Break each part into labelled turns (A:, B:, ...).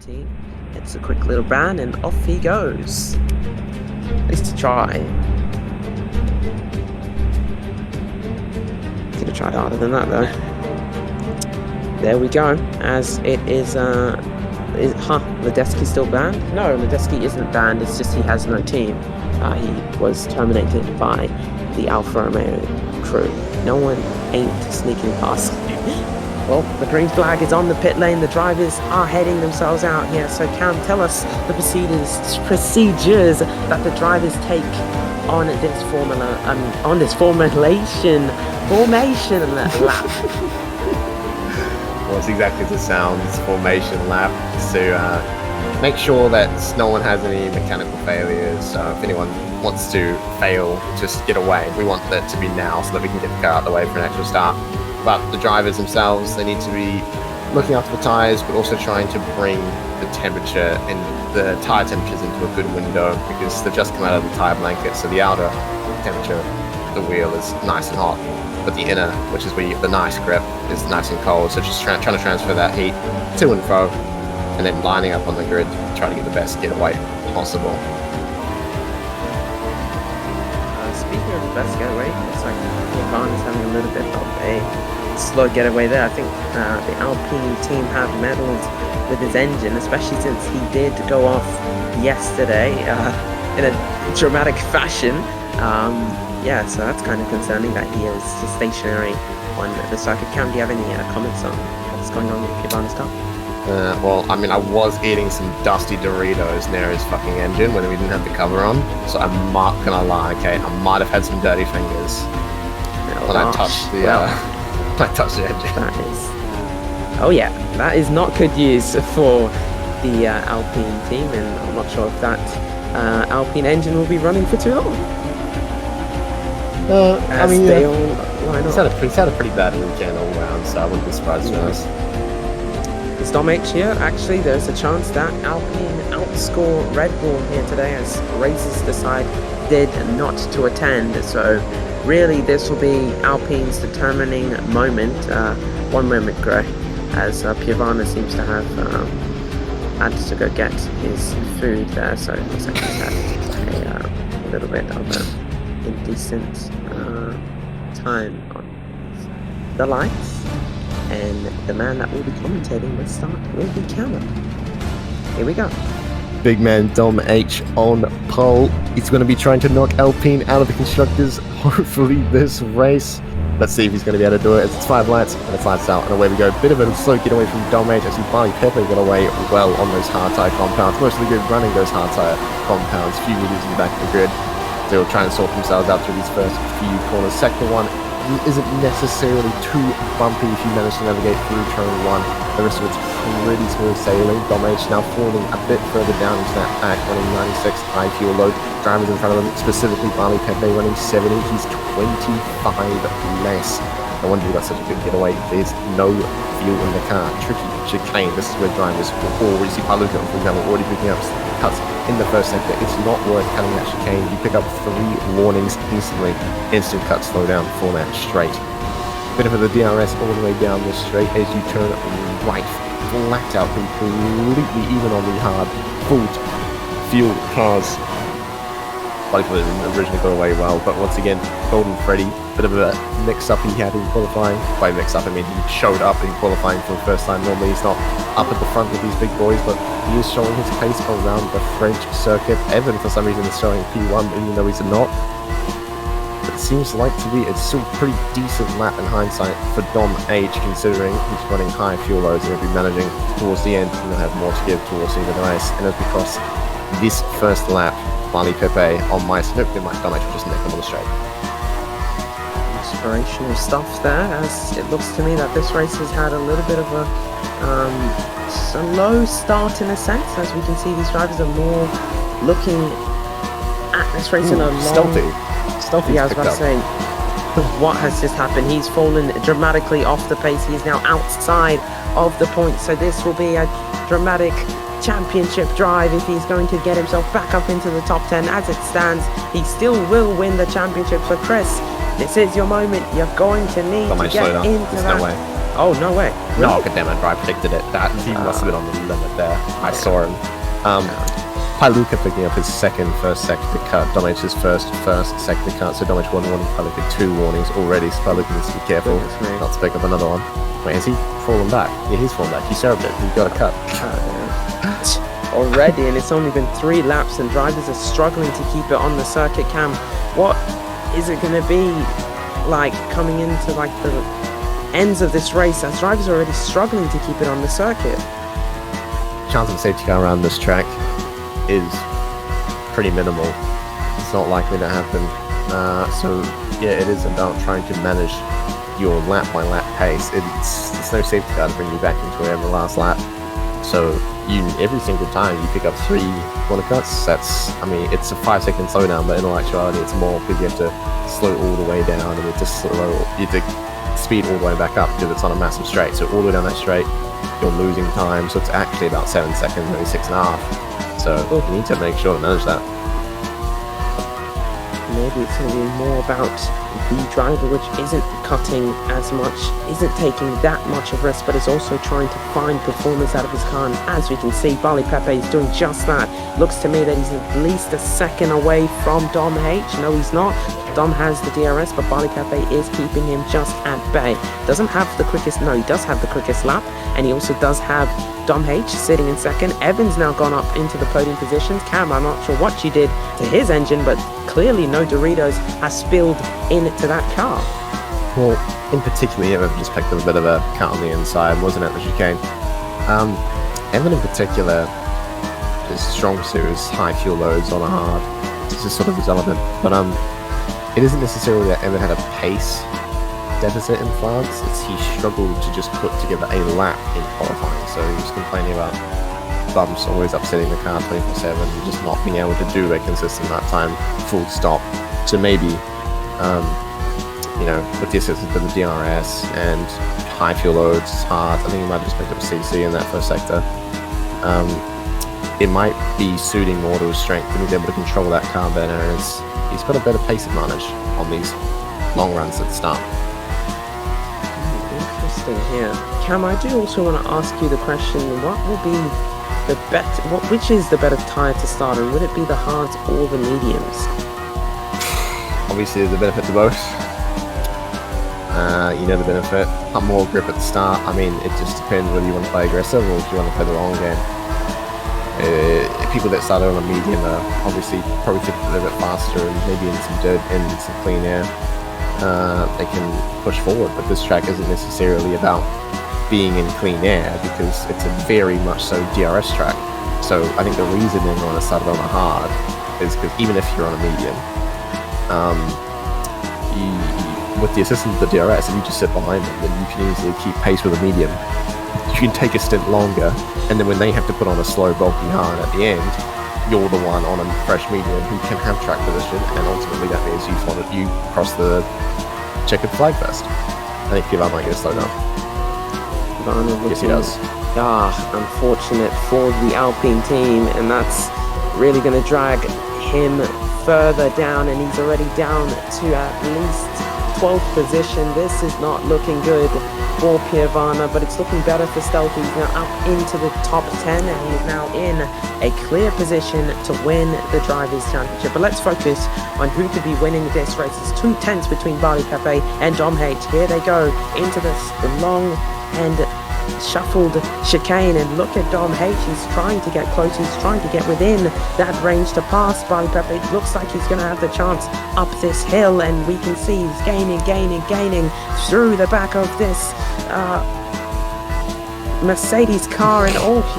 A: team. It's a quick little ban and off he goes. At least to try. Could have tried harder than that though. There we go. As it is, Ledeski still banned? No, Ledeski isn't banned. It's just he has no team. He was terminated by the Alfa Romeo crew. No one ain't sneaking past. Well, the green flag is on the pit lane. The drivers are heading themselves out here. So Cam, tell us the procedures that the drivers take on this formation lap.
B: Well, it's exactly as it sounds. Formation lap to make sure that no one has any mechanical failures. If anyone wants to fail, just get away. We want that to be now so that we can get the car out of the way for an actual start. But the drivers themselves, they need to be looking after the tyres, but also trying to bring the temperature and the tyre temperatures into a good window because they've just come out of the tyre blanket. So the outer temperature of the wheel is nice and hot, but the inner, which is where you get the nice grip, is nice and cold. So just trying to transfer that heat to and fro, and then lining up on the grid, trying to get the best getaway possible.
A: Speaking of the best getaway, it's like Ivan is having a little bit of a slow getaway there. I think the Alpine team have meddled with his engine, especially since he did go off yesterday in a dramatic fashion. Yeah, so that's kind of concerning that he is just stationary on the circuit. Cam, do you have any comments on what's going on with Ivan's car?
B: Well, I mean, I was eating some dusty Doritos near his fucking engine when we didn't have the cover on, so I'm not gonna lie, okay, I might have had some dirty fingers when I touched the engine.
A: That is, oh yeah, that is not good news for the Alpine team, and I'm not sure if that Alpine engine will be running for too long.
B: I mean,
A: they all line
B: he's
A: up.
B: had a pretty bad weekend all round, so I wouldn't be surprised to be honest.
A: It's Dom H here. Actually, there's a chance that Alpine outscore Red Bull here today as races decide did not to attend. So really this will be Alpine's determining moment. One moment, Gray, as Piovana seems to have had to go get his food there. So it looks like he's had a little bit of an indecent time on the lights. And the man that will be commentating this start will be Cameron. Here we go.
B: Big man Dom H on pole. He's going to be trying to knock Alpine out of the constructors, hopefully this race. Let's see if he's going to be able to do it. It's 5 lights and it's lights out, and away we go. Bit of a slow getaway from Dom H. I see Barley Pepper got away well on those hard tyre compounds. Most of the good running those hard tyre compounds. Few meters in the back of the grid. They'll try and sort themselves out through these first few corners. Sector one isn't necessarily too bumpy if you manage to navigate through turn 1. The rest of it's pretty smooth sailing. Dom H now falling a bit further down into that pack, running 96 high fuel load. Drivers in front of him, specifically Barley Pepe, running 70. He's 25 less. No wonder he got such a good getaway. There's no fuel in the car. Tricky chicane. This is where drivers will already see Paolo, for example, already picking up cuts in the first sector. It's not worth cutting that chicane. You pick up 3 warnings instantly. Instant cut, slow down for that straight. Bit of the DRS all the way down the straight as you turn right, flat out, completely even on the hard, full fuel cars. Hopefully originally got away well, but once again, Golden Freddy, bit of a mix-up he had in qualifying. By mix-up, I mean he showed up in qualifying for the first time. Normally he's not up at the front with these big boys, but he is showing his pace around the French circuit. Evan, for some reason, is showing P1, even though he's not. But it seems like to be, it's still a pretty decent lap in hindsight for Dom H, considering he's running high fuel loads and he'll be managing towards the end, and he'll have more to give towards the end of the race. And it's because this first lap, Barley Pepe on my nope, Dom H will just nick him on the straight.
A: Inspirational stuff there, as it looks to me that this race has had a little bit of a slow start in a sense. As we can see, these drivers are more looking at this race in a long...
B: Stealthy.
A: Yeah, I was about to say, what has just happened? He's fallen dramatically off the pace. He is now outside of the point, so this will be a dramatic championship drive if he's going to get himself back up into the top 10. As it stands, he still will win the championship. So Chris, this is your moment. You're going to need to get into that Oh, no way.
B: No, goddammit, I predicted it. That he must have been on the limit there. I saw him. Paluca picking up his first sector cut. Dom H's first sector cut. So Dom H 1 warning, Paluca 2 warnings already. So Paluca needs to be careful not to pick up another one. Wait, is he fallen back? Yeah, he's fallen back. He served it. He got a cut.
A: Already, and it's only been 3 laps, and drivers are struggling to keep it on the circuit. Cam, what is it going to be like coming into like the ends of this race as drivers are already struggling to keep it on the circuit?
B: Chance of a safety car around this track is pretty minimal. It's not likely to happen. So yeah, it is about trying to manage your lap by lap pace. It's no safety car to bring you back into every last lap. So every single time you pick up 3 corner cuts, it's a 5-second slowdown, but in all actuality it's more because you have to slow all the way down and you have to speed all the way back up because it's on a massive straight. So all the way down that straight, you're losing time. So it's actually about 7 seconds, maybe 6.5. So you need to make sure to manage that.
A: Maybe it's going to be more about the driver which isn't cutting as much, isn't taking that much of risk, but is also trying to find performance out of his car. And as we can see, Bali Pepe is doing just that. Looks to me that he's at least a second away from Dom H. No, he's not. Dom has the DRS, but Bali Pepe is keeping him just at bay. Doesn't have the quickest, no, he does have the quickest lap, and he also does have Dom H sitting in second. Evan's now gone up into the podium positions. Cam, I'm not sure what you did to his engine, but clearly no Doritos has spilled into that car.
B: Well, in particular, Evan just picked up a bit of a cut on the inside, wasn't it, the chicane? Evan in particular, his strong suit is high fuel loads on a hard. This is sort of his element, but it isn't necessarily that Evan had a pace deficit in France. It's he struggled to just put together a lap in qualifying. So he was complaining about bumps, always upsetting the car 24/7, and just not being able to do a consistent lap time, full stop. So maybe, with the assistance of the DRS and high fuel loads, hard. I think he might have just picked up CC in that first sector. It might be suiting more to his strength, and he's able to control that car better. And he's got a better pace advantage on these long runs at the start.
A: Interesting here. Cam, I do also want to ask you the question, what will be the which is the better tyre to start on? Would it be the hards or the mediums?
B: Obviously there's a benefit to both. The benefit. More grip at the start. I mean, it just depends whether you want to play aggressive or if you want to play the long game. People that started on a medium are obviously probably think a little bit faster, and maybe in some dirt and some clean air they can push forward. But this track isn't necessarily about being in clean air because it's a very much so DRS track. So I think the reason everyone has started on a hard is because even if you're on a medium, with the assistance of the DRS, if you just sit behind them, then you can easily keep pace with a medium. You can take a stint longer, and then when they have to put on a slow, bulky hard at the end, you're the one on a fresh medium who can have track position, and ultimately that means you cross the checkered flag first. I think Pivar might get a slow down. Yes, he does.
A: Unfortunate for the Alpine team, and that's really going to drag him further down, and he's already down to at least 12th position. This is not looking good for Piavana, but it's looking better for Stealthy. He's now up into the top 10, and he's now in a clear position to win the Drivers' Championship. But let's focus on who could be winning this race. It's 2 tenths between Bali Pepe and Dom H. Here they go into the long and shuffled chicane, and look at Dom H. He's trying to get close. He's trying to get within that range to pass Bali Pepe. It looks like he's going to have the chance up this hill, and we can see he's gaining through the back of this Mercedes car, and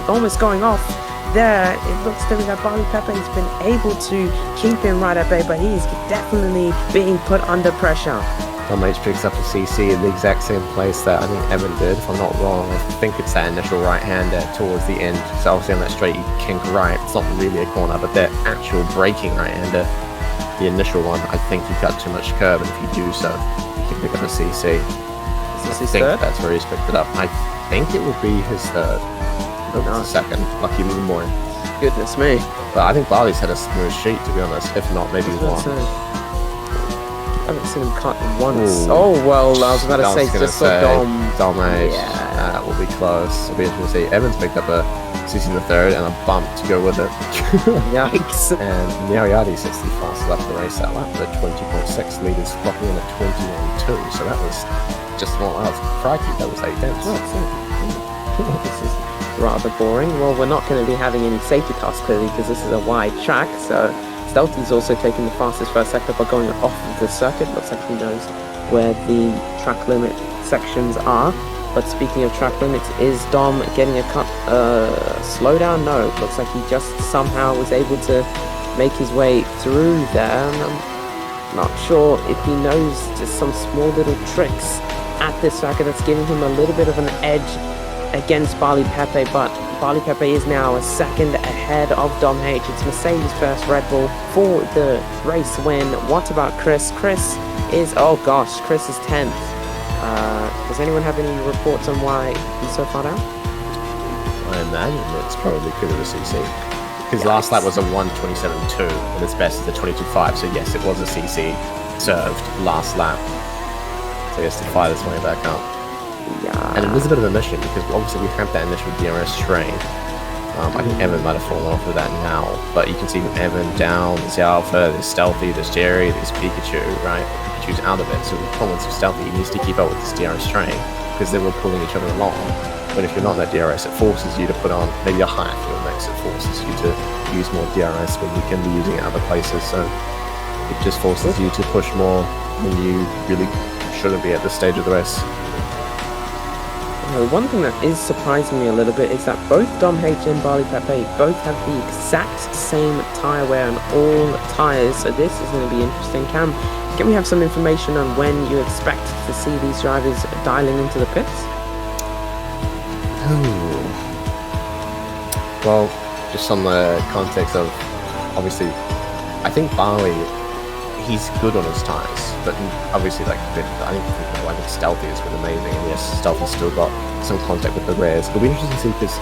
A: almost going off there. It looks to me that Bali Pepe has been able to keep him right at bay, but he's definitely being put under pressure.
B: Dom H picks up a CC in the exact same place that I think Evan did, if I'm not wrong. I think it's that initial right-hander towards the end. So obviously on that straight, you kink right. It's not really a corner, but that actual braking right-hander, the initial one, I think you cut too much curb, and if you do so, you can pick up a CC.
A: Is this his
B: I think
A: third?
B: that's where he's picked it up. I think it will be his third. No, it's the second. Lucky little boy.
A: Goodness me.
B: But I think Bali's had a smooth sheet, to be honest. If not, maybe one.
A: I haven't seen him cut once.
B: Ooh.
A: Oh, well, I was about to say, just saw Dom.
B: Dom H.
A: Yeah.
B: That will be close. It'll be interesting to see. Evans picked up a CC in the third and a bump to go with it.
A: Yikes.
B: And Mariardi sits the fastest up the race that lap at 20.6. Leaders clocking in at 21.2. So that was just all out. Crikey, that was 8 tenths.
A: This is rather boring. Well, we're not going to be having any safety tasks clearly because this is a wide track. So Stealthy's also taking the fastest first sector by going off of the circuit. Looks like he knows where the track limit sections are. But speaking of track limits, is Dom getting a cut slowdown? No, looks like he just somehow was able to make his way through there. And I'm not sure if he knows just some small little tricks at this circuit that's giving him a little bit of an edge against Barley Pepe, but Barley Pepe is now a second ahead of Dom H. It's Mercedes first Red Bull for the race win. What about Chris? Chris is 10th. Does anyone have any reports on why he's so far down?
B: I imagine it's probably because of the CC. Because last lap was a 1:27.2 and his best is a 22.5. So yes, it was a CC served last lap. So he has to fight his way back up.
A: Yeah.
B: And it was a bit of a mission because obviously we have that initial DRS train. I think Evan might have fallen off of that now, but you can see Evan down, there's Alpha, there's Stealthy, there's Jerry, there's Pikachu, right? Pikachu's out of it, so the problem with Stealthy, he needs to keep up with this DRS train because they were pulling each other along. But if you're not in that DRS, it forces you to put on maybe a higher fuel mix, it forces you to use more DRS when you can be using it other places, so it just forces you to push more when you really shouldn't be at this stage of the race.
A: One thing that is surprising me a little bit is that both Dom H and Barley Pepe both have the exact same tyre wear on all tyres, so this is going to be interesting. Cam, can we have some information on when you expect to see these drivers dialing into the pits?
B: Well, just on the context of, obviously, I think Barley, he's good on his tyres, but obviously, I think Stealthy has been amazing, and yes, Stealthy's still got some contact with the rears. It'll be interesting to see because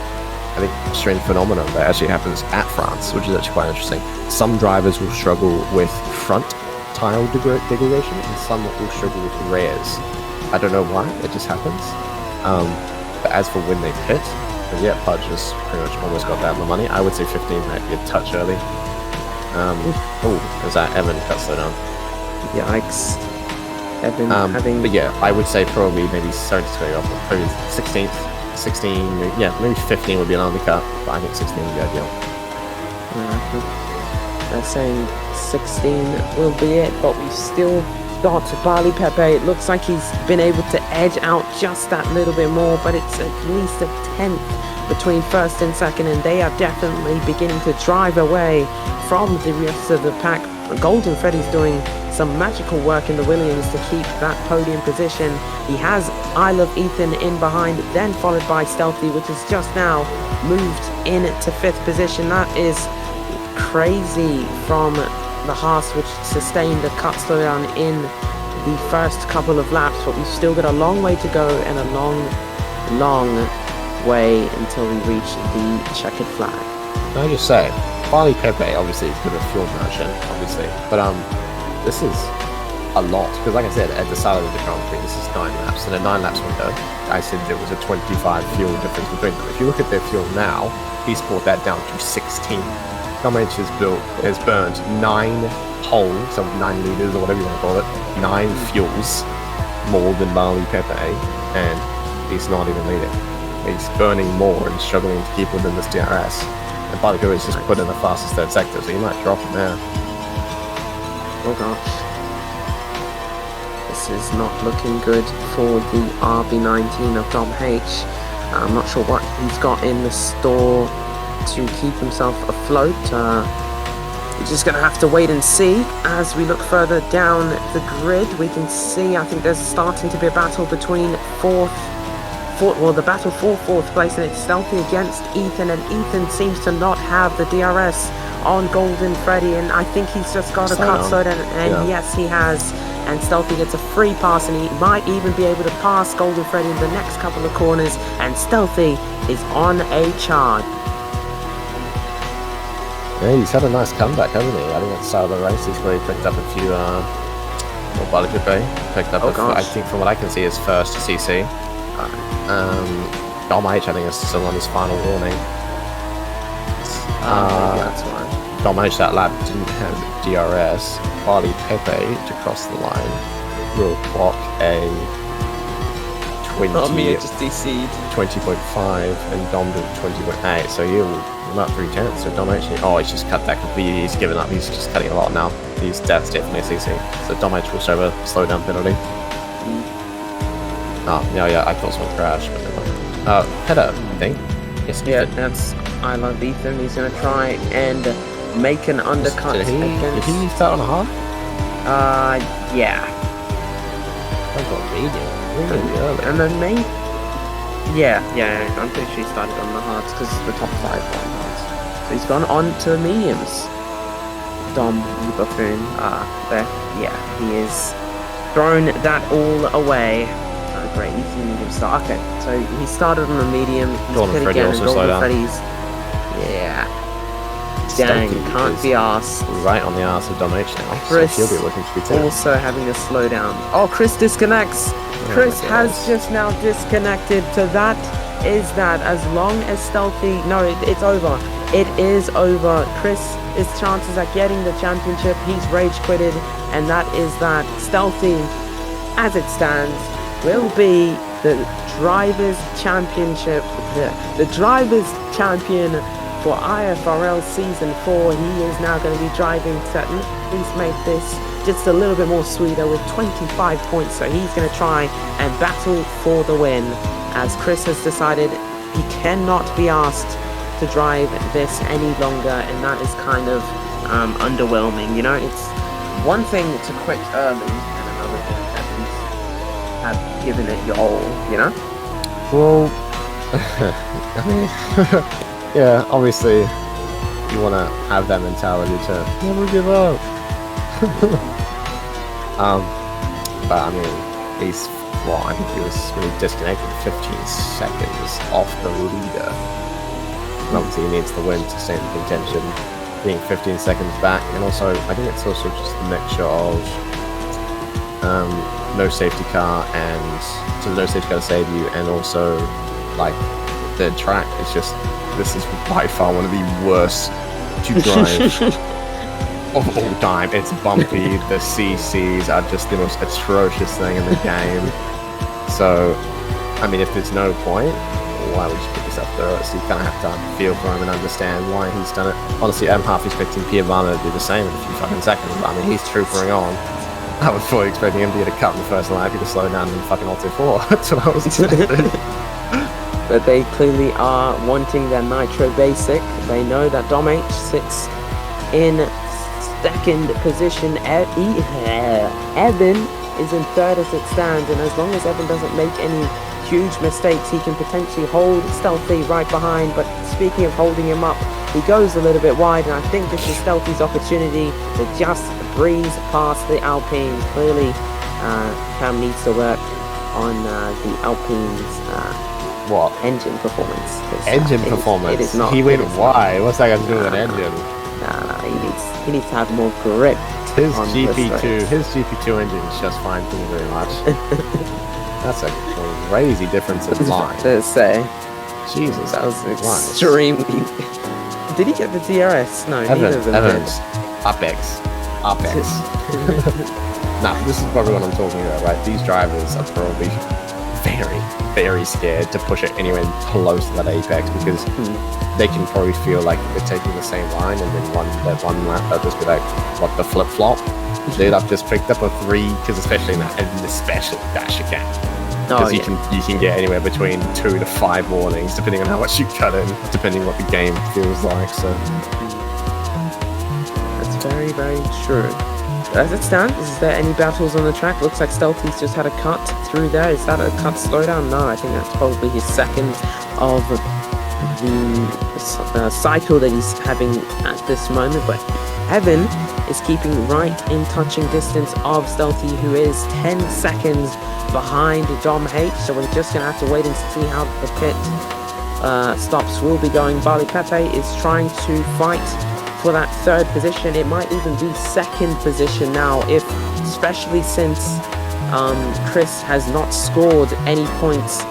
B: I think a strange phenomenon that actually happens at France, which is actually quite interesting. Some drivers will struggle with front tire degradation, and some will struggle with rears. I don't know why, it just happens. But as for when they pit, yeah, Pudge has pretty much almost got that on the money. I would say 15 might be a touch early. There's that Evan cut slow down.
A: Yikes. Evan
B: but yeah, I would say probably maybe, sorry to cut you off, probably 16th, 16, yeah, maybe 15 would be an undercut, but I think 16 would be ideal.
A: They're saying 16 will be it, but we've still got Barley Pepe. It looks like he's been able to edge out just that little bit more, but it's at least a 10th between first and second, and they are definitely beginning to drive away from the rest of the pack. Golden Freddy's doing some magical work in the Williams to keep that podium position. He has I Love Ethan in behind, then followed by Stealthy, which has just now moved into 5th position. That is crazy from the Haas, which sustained a cut slowdown in the first couple of laps, but we've still got a long way to go and a long way until we reach the checkered flag.
B: Can I just say, Barley Pepe obviously is a bit of a fuel merchant, obviously, but this is a lot, because like I said, at the start of the Grand Prix, this is 9 laps, and a 9 laps window, I said there was a 25 fuel difference between them. If you look at their fuel now, he's brought that down to 16. Dom H has burned 9 whole, so 9 litres or whatever you want to call it, 9 fuels more than Barley Pepe, and he's not even leading. He's burning more and struggling to keep within this DRS. And Barley Pepe is just put in the fastest third sector, so he might drop him there.
A: Oh gosh. This is not looking good for the RB19 of Dom H. I'm not sure what he's got in the store to keep himself afloat. We're just going to have to wait and see. As we look further down the grid, we can see, I think there's starting to be a battle between the battle for 4th place, and it's Stealthy against Ethan, and Ethan seems to not have the DRS on Golden Freddy, and I think he's just got a cut slowdown, and yes, he has. And Stealthy gets a free pass, and he might even be able to pass Golden Freddy in the next couple of corners, and Stealthy is on a charge.
B: Yeah, he's had a nice comeback, hasn't he? I think at the start of the race he's really picked up a Or Bali Pepe picked up, I think from what I can see, his first CC. Dom H, I think, is still on his final warning.
A: That's why.
B: Dom H that lap didn't have DRS. Bali Pepe to cross the line will clock a 20.
A: Just DC'd.
B: 20.5 and Dom did 20.8. So he'll about 3/10. So Dom H, he's just cut that completely. He's given up. He's just cutting a lot now. That's definitely a CC. So Dom H will serve a slowdown penalty. Yeah, I thought someone crashed, but never mind. Header, I think. Yes,
A: that's I Love Ethan. He's going to try and make an undercut.
B: Did he start on a hard?
A: Yeah.
B: I got really early.
A: And then yeah, I'm pretty sure he started on the hards because the top 5 were on hards. So he's gone on to the mediums. Dom Buffoon, there, yeah, he is thrown that all away. Great, Ethan medium start. Okay, so he started on the medium. He's
B: Golden Freddy also slowed down.
A: Yeah. Dang, can't be arsed.
B: Right on the arse of Dom H now.
A: Chris
B: so he'll be looking to be too.
A: Also having a slowdown. Oh, Chris disconnects. Chris has just now disconnected. So that is that. As long as Stealthy... No, it's over. It is over. Chris, his chances at getting the championship, he's rage quitted. And that is that. Stealthy, as it stands, will be the Drivers' Championship. The Drivers' Champion for IFRL Season 4. He is now going to be driving to at least make this just a little bit more sweeter with 25 points. So he's going to try and battle for the win, as Chris has decided he cannot be asked to drive this any longer, and that is kind of underwhelming. You know, it's one thing to quit early and another thing to at least have given it your all, you know?
B: Well, I mean... Yeah, obviously, you want to have that mentality to never give up. But I mean, I think he was really disconnected 15 seconds off the leader. And obviously, he needs the win to stay in contention, being 15 seconds back. And also, I think it's also just a mixture of no safety car no safety car to save you, and also like the track is just. This is by far one of the worst to drive of all time. It's bumpy, the CCs are just the most atrocious thing in the game. So, I mean, if there's no point, why would you put yourself through it? So you kind of have to feel for him and understand why he's done it. Honestly, I'm half expecting Piovano to do the same in a few fucking seconds. I mean, he's troopering on. I was fully expecting him to get a cut in the first lap, to slow down in fucking Auto 4. That's what I was expecting.
A: But they clearly are wanting their Nitro Basic. They know that Dom H sits in second position. Evan is in third as it stands, and as long as Evan doesn't make any huge mistakes, he can potentially hold Stealthy right behind. But speaking of holding him up, he goes a little bit wide, and I think this is Stealthy's opportunity to just breeze past the Alpine. Clearly, Cam needs to work on the Alpine's engine performance.
B: Performance?
A: It is not.
B: He went wide. What's that got to do with an engine?
A: He needs to have more grip.
B: His GP2 engine is just fine. Thank you very much. That's a crazy difference in line.
A: To say,
B: Jesus,
A: that was extremely. Did he get the DRS? No,
B: Evans. Apex. Nah, this is probably what I'm talking about, right? These drivers are probably very, very scared to push it anywhere close to that apex, because they can probably feel like they're taking the same line, and then one lap they'll just be like, what the flip-flop? Dude, I've just picked up a 3, because especially in the special dash you can. Because you can get anywhere between 2 to 5 warnings, depending on how much you cut in, depending on what the game feels like, so...
A: That's very, very true. As it stands, is there any battles on the track? Looks like Stealthy's just had a cut through there. Is that a cut slowdown? No, I think that's probably his second of the cycle that he's having at this moment. But Evan is keeping right in touching distance of Stealthy, who is 10 seconds behind Dom H. So we're just going to have to wait and see how the pit stops will be going. Bali Pepe is trying to fight for that third position. It might even be second position now if especially since Chris has not scored any points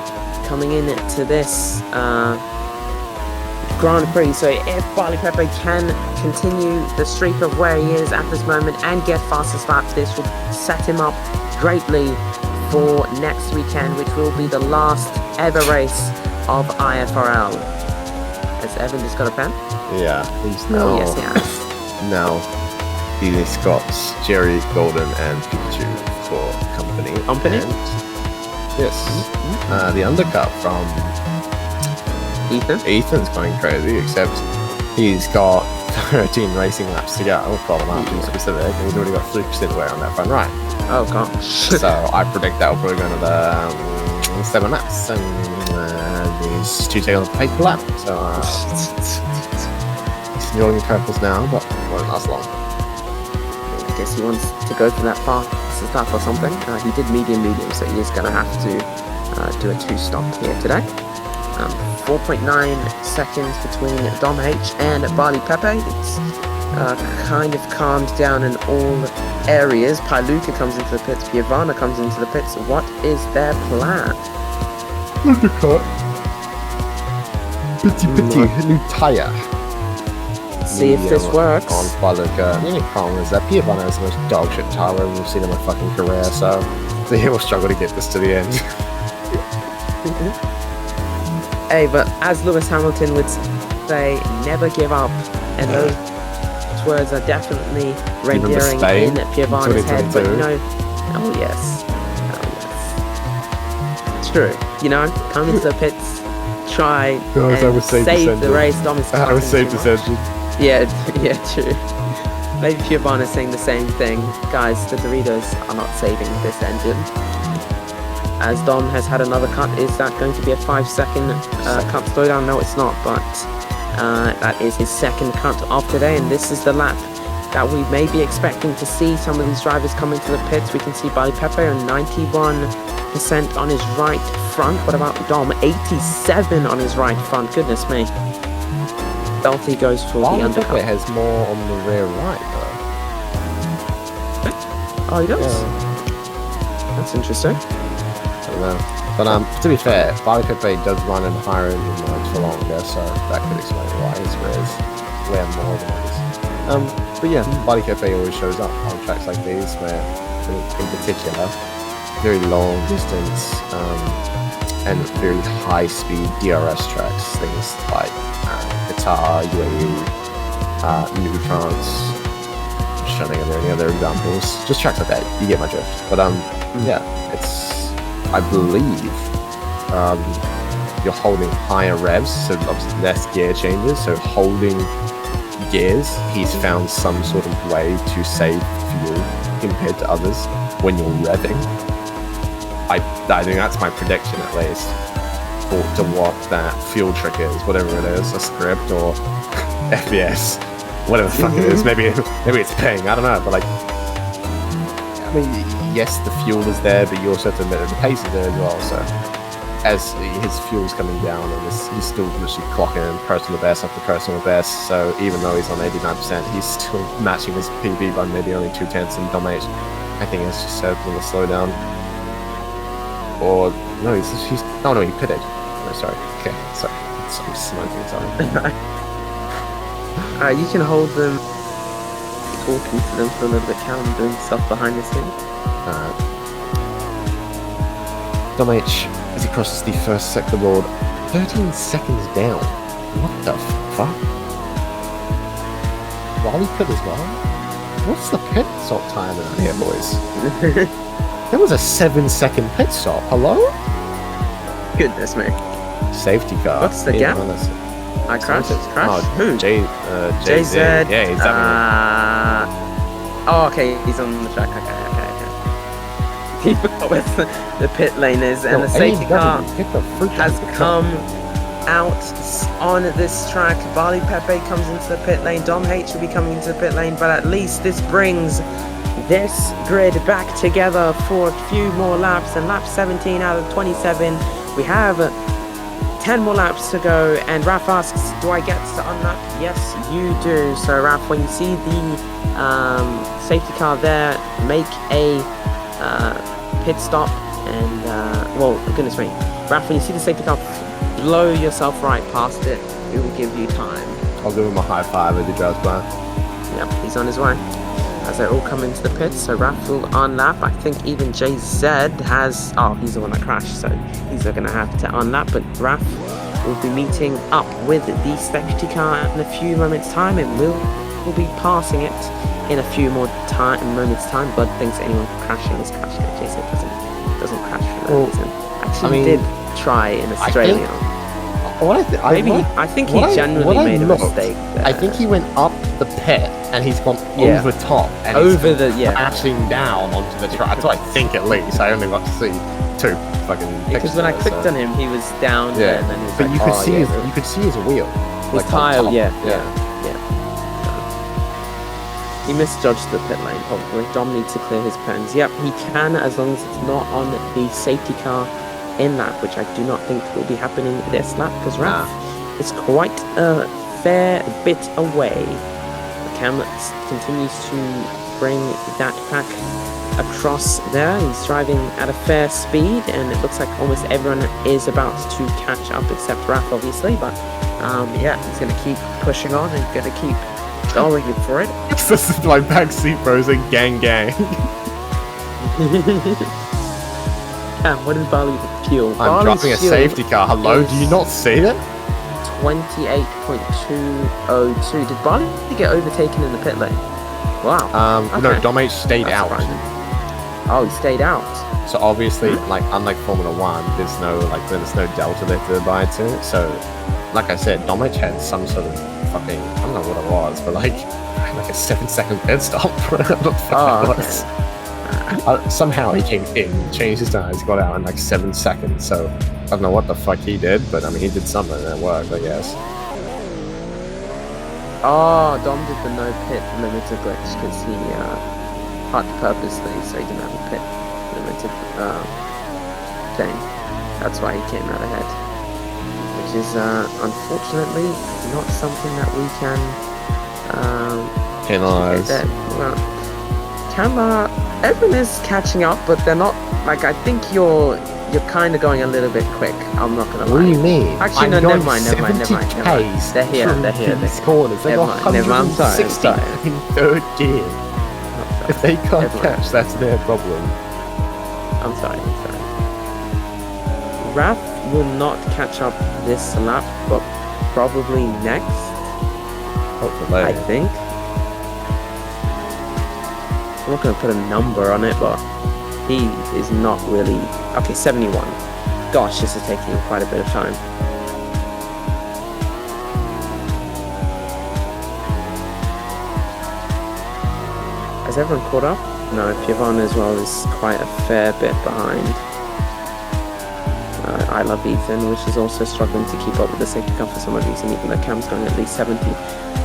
A: coming into this Grand Prix. So if Barley Pepe can continue the streak of where he is at this moment and get fastest lap, this will set him up greatly for next weekend, which will be the last ever race of IFRL. Has Evan just got a pen?
B: Yeah, he's now.
A: Oh, yes, he has.
B: Now, he's got Jerry, Golden, and Pikachu for company.
A: Company?
B: And, yes. The undercut from Ethan's going crazy, except he's got 13 racing laps to go, 12 laps to be specific, and he's already got 3% away on that front right.
A: Oh gosh.
B: So I predict that will probably go another 7 laps, and he's 2 seconds pace per lap. So he's enjoying the purples now, but it won't last long.
A: I guess he wants to go for that fastest lap or something. He did medium, so he is going to have to do a 2-stop here today. 4.9 seconds between Dom H and Barley Pepe. It's kind of calmed down in all areas. Pailuka comes into the pits, Piovana comes into the pits. What is their plan?
B: Undercut. Pity, new tyre.
A: See if this works.
B: On Pailuka. The only problem is that Piovana is the most dogshit tyre we've seen in my fucking career, so he will struggle to get this to the end.
A: Hey, but as Lewis Hamilton would say, never give up, and those words are definitely rendering in Piovana's head. But you know, oh yes, it's true. You know, come into the pits, try and save the race. Dom is
B: I would save this engine.
A: Yeah, true. Maybe Piovana's saying the same thing, guys. The Doritos are not saving this engine. As Dom has had another cut, is that going to be a 5-second cut slowdown? No, it's not, but that is his second cut of today, and this is the lap that we may be expecting to see some of these drivers come into the pits. We can see Barley Pepe on 91% on his right front. What about Dom? 87 on his right front. Goodness me. Belty goes for the undercut.
B: Pepe has more on the rear right, though.
A: Oh, he does?
B: Yeah.
A: That's interesting.
B: But to be fair, Barley Pepe does run in higher engine modes for longer, so that could explain why his rears wear more than others. But yeah, Barley Pepe always shows up on tracks like these, where in particular, very long distance and very high speed DRS tracks, things like Qatar, UAE, New France. I'm just trying to think of any other examples. Just tracks like that, you get my drift. But yeah, it's. I believe you're holding higher revs, so obviously less gear changes. So holding gears, he's found some sort of way to save fuel compared to others when you're revving. I think that's my prediction at least to what that fuel trick is, whatever it is, a script or FPS, whatever the fuck it is. Maybe it's paying. I don't know, but like. I mean, yes, the fuel is there, but you also have to admit that the pace is there as well. So, as his fuel's coming down, and he's still literally clocking in personal best after personal best. So, even though he's on 89%, he's still matching his PB by maybe only 0.2 in Dom H. I think it's just a little slowdown. Or no, he's oh no, he pitted. No, sorry. Okay, sorry. I'm smoking. Sorry.
A: You can hold them. Talking to them for a little bit, Callum, doing stuff behind the scenes.
B: Dom H, as he crosses the first sector board, 13 seconds down. What the fuck? Wally pit as well? What's the pit stop time out here, boys? There was a 7-second pit stop. Hello?
A: Goodness me.
B: Safety car.
A: What's the gap? I crashed.
B: Oh,
A: who?
B: JZ. Yeah, he's
A: oh, okay, he's on the track. Okay. He forgot where the pit lane is, and the safety car has come out on this track. Barley Pepe comes into the pit lane. Dom H will be coming into the pit lane, but at least this brings this grid back together for a few more laps. And lap 17 out of 27, we have 10 more laps to go, and Raf asks, do I get to unlap? Yes, you do. So Raf, when you see the safety car there, make a pit stop, and well, goodness me, Raf, when you see the safety car, blow yourself right past it. It will give you time.
B: I'll give him a high five as he drives by.
A: Yep, he's on his way. As they all come into the pits, so Raf will unlap. I think even JZ has... Oh, he's the one that crashed, so he's going to have to unlap. But Raf will be meeting up with the safety car in a few moments' time, and we'll be passing it in a few more moments' time. But thinks anyone crashing is crashing. JZ doesn't crash for no reason. Actually, he did try in Australia.
B: I
A: think he genuinely made a mistake there.
B: I think he went up the pit and he's gone over top and crashing down onto the track. That's what I think, at least. I only got to see two fucking pictures.
A: Because when I clicked on him, he was down there, and then he was
B: but you could see his wheel.
A: His tire, yeah. He misjudged the pit lane, probably. Dom needs to clear his pens. Yep, he can, as long as it's not on the safety car in lap, which I do not think will be happening this lap, because Raf is quite a fair bit away. Cam continues to bring that pack across there. He's driving at a fair speed, and it looks like almost everyone is about to catch up, except Raf, obviously. But yeah, he's going to keep pushing on and going to keep going for it.
B: This is my backseat bros and gang.
A: Cam, what is Barley's fuel?
B: I'm driving a safety car. Hello, do you not see it?
A: 28.202. Did Barley get overtaken in the pit lane? Wow.
B: No, Dom H stayed out.
A: Surprising. Oh, he stayed out.
B: So obviously, like, unlike Formula 1, there's no delta there to abide to. So, like I said, Dom H had some sort of fucking, I don't know what it was, but like a 7-second pit stop. Somehow he came in, changed his tires, got out in like 7 seconds. So I don't know what the fuck he did, but I mean, he did something and it worked, I guess.
A: Oh, Dom did the no pit limiter glitch because he parked purposely so he didn't have a pit limited thing. That's why he came out ahead, which is unfortunately not something that we can
B: penalize.
A: Everyone is catching up, but they're not. Like, I think you're kind of going a little bit quick. I'm not gonna lie.
B: What do you mean?
A: Actually, no, never mind. They're here.
B: These corners. They're
A: never mind. I'm sorry.
B: in third gear. If they can't catch, that's their problem.
A: I'm sorry. Raf will not catch up this lap, but probably next.
B: Hopefully.
A: I think. I'm not going to put a number on it, but he is not really... Okay, 71. Gosh, this is taking quite a bit of time. Has everyone caught up? No, Piovana as well is quite a fair bit behind. I love Ethan, which is also struggling to keep up with the safety car for some reason, even though Cam's going at least 70.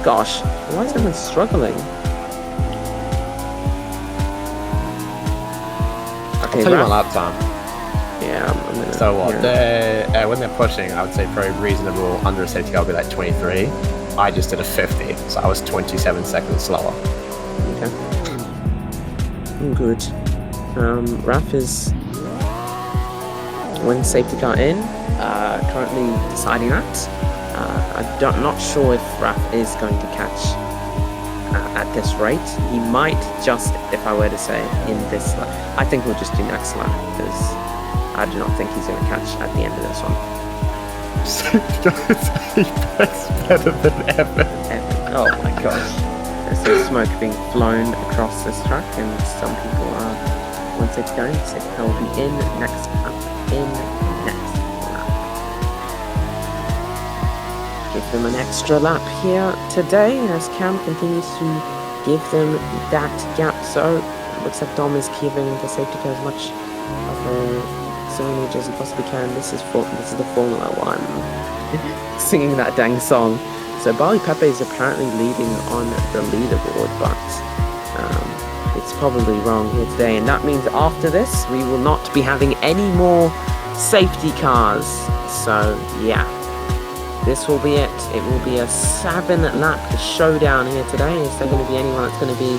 A: Gosh, why is everyone struggling?
B: I'll tell you my lap time.
A: Yeah, I'm gonna...
B: So what? When they're pushing, I would say probably reasonable under a safety car would be like 23. I just did a 50, so I was 27 seconds slower.
A: Okay. Good. Raf is... when safety car in, currently deciding that. I'm not sure if Raf is going to catch at this rate. He might just, if I were to say, in this lap. I think we'll just do next lap, because I do not think he's going to catch at the end of this one.
B: That's better than ever.
A: Oh my gosh. There's smoke being flown across this track, and some people are, once it's going, they'll be in next lap. Give them an extra lap here today as Cam continues to give them that gap. So it looks like Dom is giving the safety car as much of a signage as he possibly can. This is the Formula 1 singing that dang song. So Barley Pepe is apparently leading on the leaderboard, but it's probably wrong here today, and that means after this we will not be having any more safety cars. So yeah, this will be it. It will be a 7-lap showdown here today. Is there going to be anyone that's going to be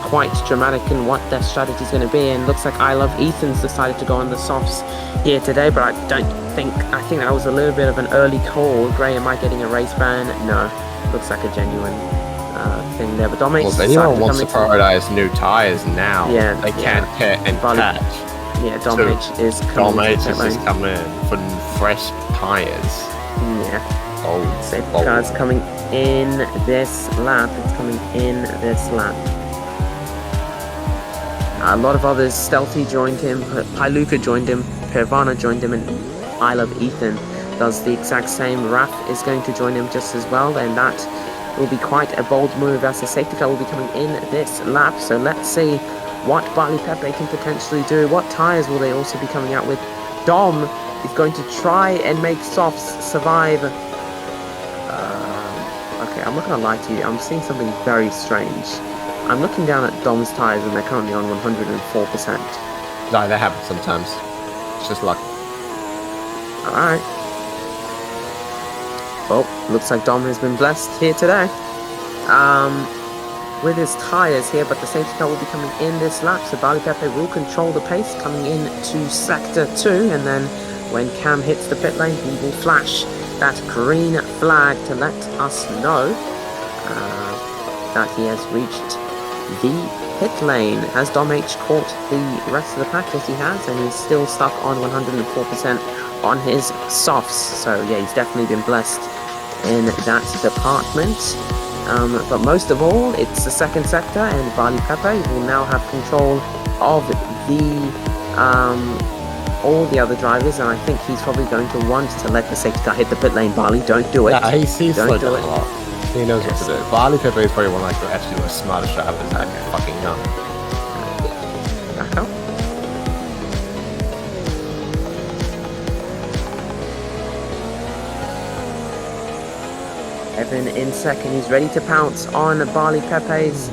A: quite dramatic in what their strategy is going to be? And looks like I Love Ethan's decided to go on the softs here today, but I think that was a little bit of an early call. Gray, am I getting a race ban? No, looks like a genuine thing there. But Dom H,
B: well, if anyone wants to prioritize new tires now,
A: yeah,
B: they can't hit and catch.
A: Yeah, Dom H is coming
B: in for fresh tires.
A: Yeah. Safety car's coming in this lap. It's coming in this lap. A lot of others. Stealthy joined him. Piluka joined him. Pervana joined him, and I Love Ethan does the exact same. Raf is going to join him just as well, and that will be quite a bold move as the safety car will be coming in this lap. So let's see what Barley Pepe can potentially do. What tires will they also be coming out with? Dom is going to try and make softs survive. Okay, I'm not gonna lie to you. I'm seeing something very strange. I'm looking down at Dom's tires and they're currently on 104%.
B: No, that happens sometimes. It's just luck.
A: Alright. Well, looks like Dom has been blessed here today. With his tires here, but the safety car will be coming in this lap, so Barley Pepe will control the pace coming into sector 2, and then when Cam hits the pit lane, he will flash that green flag to let us know that he has reached the pit lane. Has Dom H caught the rest of the pack? Yes, he has, and he's still stuck on 104% on his softs. So yeah, he's definitely been blessed in that department. But most of all, it's the second sector, and Barley Pepe will now have control of the all the other drivers, and I think he's probably going to want to let the safety car hit the pit lane. Barley, don't do it.
B: Nah, he's slowed down a lot. He knows what to do. Barley Pepe is probably one of the actually most smartest drivers I fucking know.
A: Back up. Evan in second. He's ready to pounce on Barley Pepe's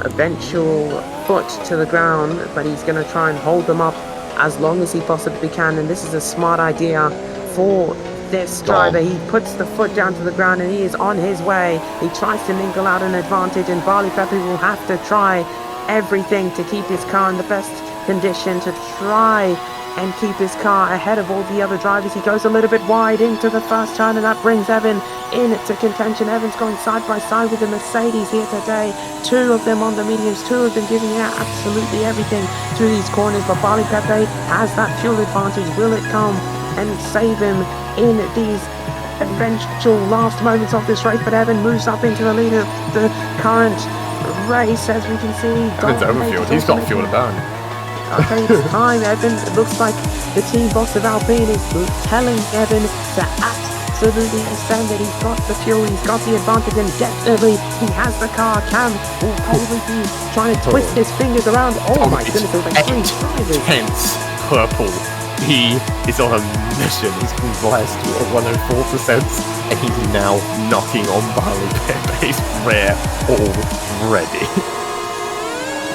A: eventual foot to the ground, but he's going to try and hold them up as long as he possibly can, and this is a smart idea for this driver. He puts the foot down to the ground and he is on his way. He tries to mingle out an advantage, and Barley Pepe will have to try everything to keep his car in the best condition, to try and keep his car ahead of all the other drivers. He goes a little bit wide into the first turn, and that brings Evan into contention. Evan's going side by side with the Mercedes here today. Two of them on the mediums, two of them giving out absolutely everything through these corners, but Barley Pepe has that fuel advantage. Will it come and save him in these eventual last moments of this race? But Evan moves up into the lead of the current race, as we can see.
B: Evan's overfueled. He's got fuel to burn.
A: Okay, it's time, Evan. It looks like the team boss of Alpine is telling Evan to absolutely understand that he's got the fuel, he's got the advantage, and definitely he has the car. Cam will probably be trying to twist his fingers around. Oh my goodness, there's like 3 drivers.
B: Tense purple. He is on a mission. He's been blessed with 104%, and he's now knocking on Barley Pepe's rear already.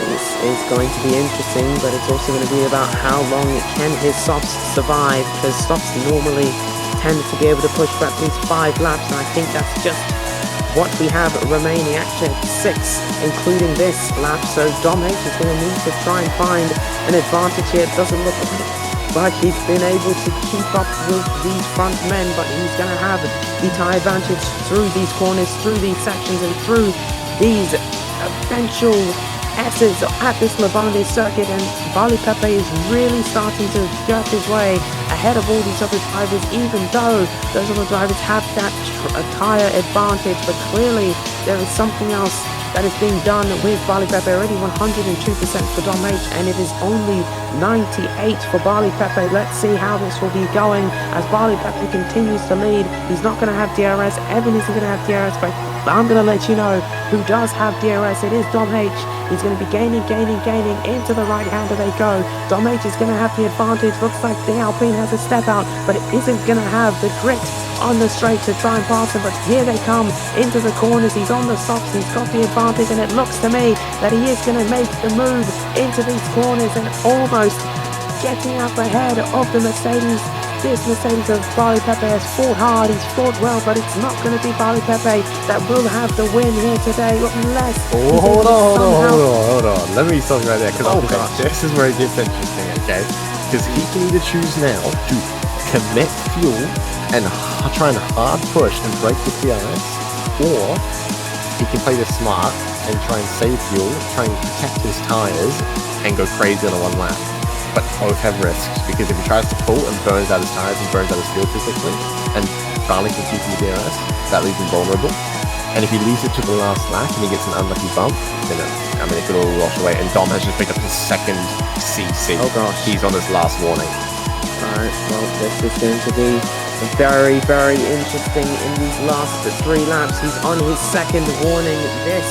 A: This is going to be interesting, but it's also going to be about how long can his softs survive, because softs normally tend to be able to push for at least 5 laps, and I think that's just what we have remaining. Actually 6, including this lap, so Dom H is going to need to try and find an advantage here. It doesn't look like he's been able to keep up with these front men, but he's going to have the tyre advantage through these corners, through these sections, and through these eventual S's at this Levante circuit. And Barley Pepe is really starting to jerk his way ahead of all these other drivers, even though those other drivers have that tyre advantage. But clearly there is something else that is being done with Barley Pepe. Already 102% for Dom H, and it is only 98 for Barley Pepe. Let's see how this will be going as Barley Pepe continues to lead. He's not going to have DRS. Evan isn't going to have DRS, but I'm going to let you know who does have DRS. It is Dom H. He's going to be gaining into the right-hander they go. Dom H is going to have the advantage. Looks like the Alpine has a step out, but it isn't going to have the grit on the straight to try and pass him. But here they come into the corners. He's on the softs. He's got the advantage, and it looks to me that he is going to make the move into these corners and almost getting up ahead of the Mercedes. This Mercedes of Barley Pepe has fought hard, he's fought well, but it's not going to be Barley Pepe that will have the win here today, unless
B: Oh, hold on. Let me stop you right there, because this is where it gets interesting, okay? Because he can either choose now to commit fuel and try and hard push and break the DRS, or he can play this smart and try and save fuel, try and protect his tyres, and go crazy on a one lap. But both have risks, because if he tries to pull and burns out his tyres and burns out his fuel too quickly, and Barley can keep him in the DRS, that leaves him vulnerable. And if he leaves it to the last lap and he gets an unlucky bump, then it could all wash away. And Dom has just picked up his second CC.
A: Oh gosh.
B: He's on his last warning.
A: Alright, well, this is going to be very, very interesting in these last 3 laps. He's on his second warning. This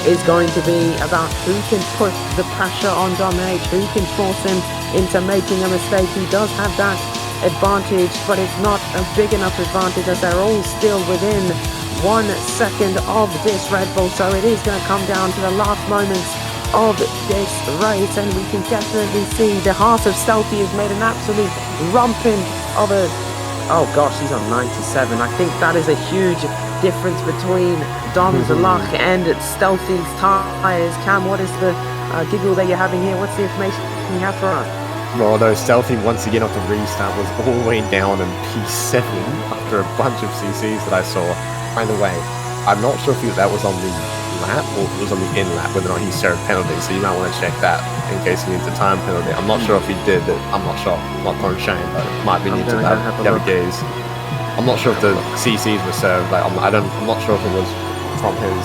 A: is going to be about who can put the pressure on Dom H, who can force him into making a mistake. He does have that advantage, but it's not a big enough advantage, as they're all still within 1 second of this Red Bull. So it is going to come down to the last moments of this race, and we can definitely see the heart of Stealthy has made an absolute romping of a... Oh gosh, he's on 97. I think that is a huge difference between Dom's luck and Stealthy's tyres. Cam, what is the giggle that you're having here? What's the information you have for us?
B: Well, no, Stealthy once again off the restart was all the way down in P7 after a bunch of CCs that I saw. By the way, I'm not sure if that was on the lap or if it was on the in lap, whether or not he served penalty, so you might want to check that in case he needs a time penalty. I'm not sure if he did, I'm not sure. I'm not throwing shame, but it might be need to have a gaze. I'm not sure if the CCs were served, like I'm not sure if it was from his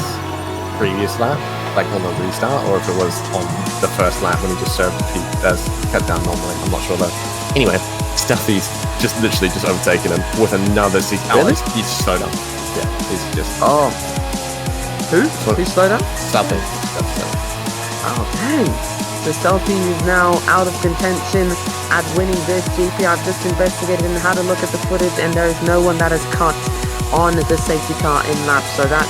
B: previous lap, like on the restart, or if it was on the first lap when he just served cut down normally. I'm not sure though. Anyway, Stealthy's just literally just overtaken him with another CC.
A: Really?
B: He's slowed up. Yeah, he's just...
A: Oh. Who slowed up?
B: Stealthy.
A: Oh, dang. So Stealthy is now out of contention at winning this GP. I've just investigated and had a look at the footage, and there is no one that has cut on the safety car in lap, so that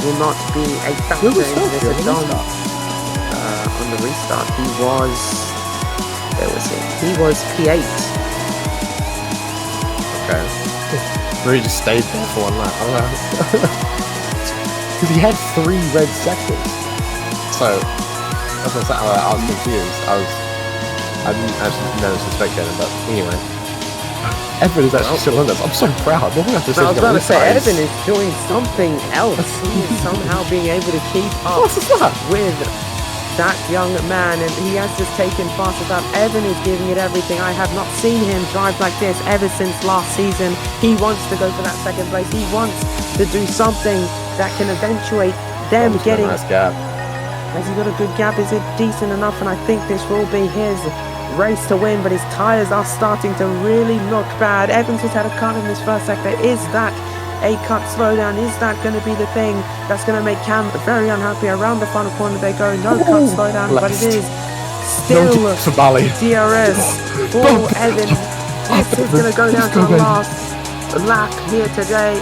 A: will not be a factor into this. On the restart, he was... Where was he? He was P8.
B: Okay. Really just stayed there for one lap. Because he had 3 red sectors. So, that's what I was confused. I didn't actually notice the spectator, but anyway. Evan is actually still on this. I'm so proud. I was
A: about to say, Evan is doing something else. He is somehow being able to keep up with that young man, and he has just taken faster lap. Evan is giving it everything. I have not seen him drive like this ever since last season. He wants to go for that second place. He wants to do something that can eventuate them getting...
B: A nice gap.
A: Has he got a good gap? Is it decent enough? And I think this will be his race to win, but his tyres are starting to really look bad. Evans has had a cut in this first sector. Is that a cut slowdown? Is that going to be the thing that's going to make Cam very unhappy? Around the final corner they go. No cut slowdown, but it is still DRS for Evan. This is going to go down to the last lap here today.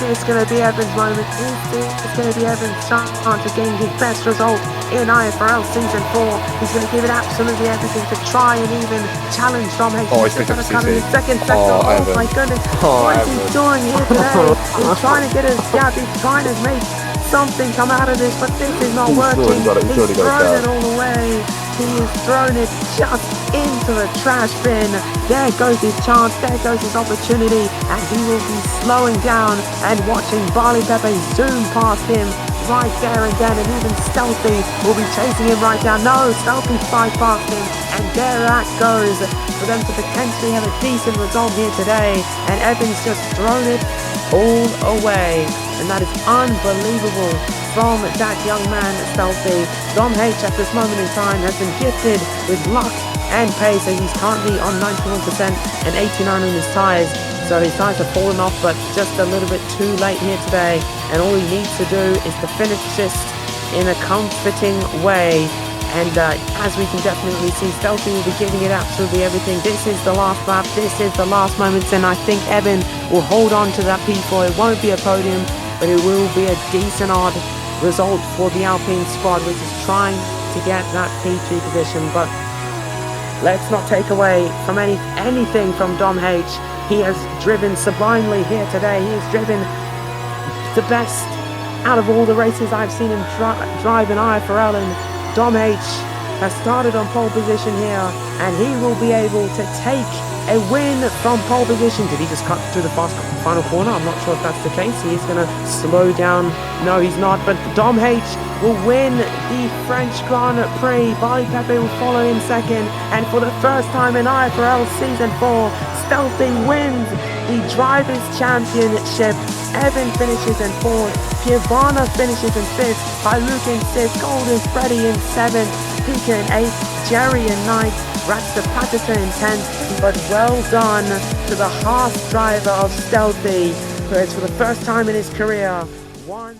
A: Is this going to be Evan's moment? Is this going to be Evan's chance to gain his best result in IFRL Season 4? He's going to give it absolutely everything to try and even challenge Dom H.
B: Oh, he's picked up a CC.
A: Second sector. Oh my goodness. What is he doing here today? He's trying to get his gap. He's trying to make something come out of this, but this is not working. He's thrown it all away. He has thrown it just into the trash bin. There goes his chance, there goes his opportunity, and he will be slowing down and watching Barley Pepe zoom past him right there and then, and even Stealthy will be chasing him right down. No, Stealthy flies past him, and there that goes for them to potentially have a decent result here today, and Evans just thrown it all away, and that is unbelievable from that young man, Stealthy. Dom H at this moment in time has been gifted with luck and pace, and he's currently on 91% and 89 on his tyres. So his tyres have fallen off, but just a little bit too late here today. And all he needs to do is to finish this in a comforting way. And as we can definitely see, Stealthy will be giving it absolutely everything. This is the last lap, this is the last moments, and I think Evan will hold on to that P4. It won't be a podium, but it will be a decent odd result for the Alpine squad, which is trying to get that P3 position. But let's not take away from anything from Dom H. He has driven sublimely here today. He has driven the best out of all the races I've seen him drive in IFRL, and Dom H has started on pole position here, and he will be able to take a win from pole position. Did he just cut through the final corner? I'm not sure if that's the case. He's going to slow down. No, he's not. But Dom H will win the French Grand Prix. Barley Pepe will follow in second. And for the first time in IFRL Season 4, Stealthy wins the Drivers' Championship. Evan finishes in 4th. Piovana finishes in 5th. Hailuk in 6th. Golden Freddy in 7th. Pika in 8th. Jerry in 9th. Ratster Patterson in 10th, but well done to the Haas driver of Stealthy, who has for the first time in his career won